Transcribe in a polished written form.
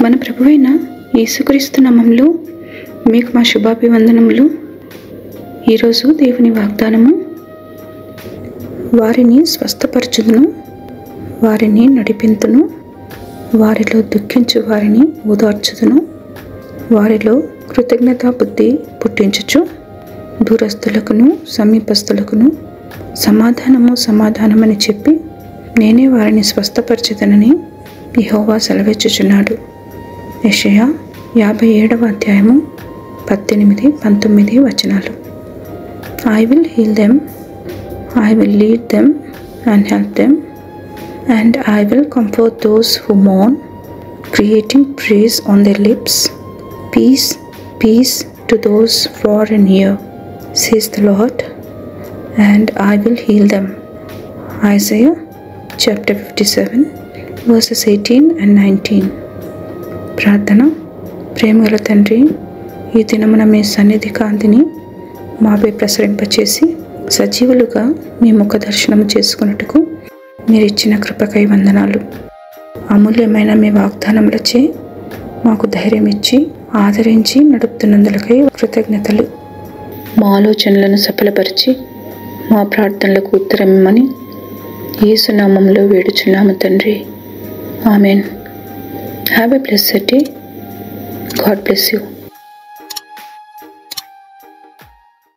మన ప్రభువైన యేసుక్రీస్తు నామములో మీకు మా శుభాభివందనములు. ఈరోజు దేవుని వాగ్దానము, వారిని స్వస్థపరచుదును, వారిని నడిపింతును, వారిలో దుఃఖించు వారిని ఓదార్చుదును, వారిలో కృతజ్ఞతా బుద్ధి పుట్టించుచు దూరస్తులకును సమీపస్తులకును సమాధానమని చెప్పి నేనే వారిని స్వస్థపరచుదనని యెహోవా సెలవిచ్చుచున్నాడు. యెషయా 57వ అధ్యాయము 18-19 వచనాలు. I will heal them, I will lead them and help them, and I will comfort those who mourn, creating praise on their lips. Peace, peace to those far and near, says the Lord, and I will heal them. Isaiah chapter 57 verses 18 and 19. ప్రార్థన. ప్రేమగల తండ్రి, ఈ దినమున మీ సన్నిధి కాంతిని మాపై ప్రసరింపచేసి సజీవులుగా మీ ముఖ దర్శనము చేసుకున్నట్టుకు మీరు ఇచ్చిన కృపకై వందనాలు. అమూల్యమైన మీ వాగ్దానములచే మాకు ధైర్యం ఇచ్చి ఆదరించి నడుపుతున్నందులకై కృతజ్ఞతలు. మా ఆలోచనలను సఫలపరిచి మా ప్రార్థనలకు ఉత్తరమిమ్మని యేసు నామములో వేడుచున్నాము తండ్రి. Amen. Have a blessed day. God bless you.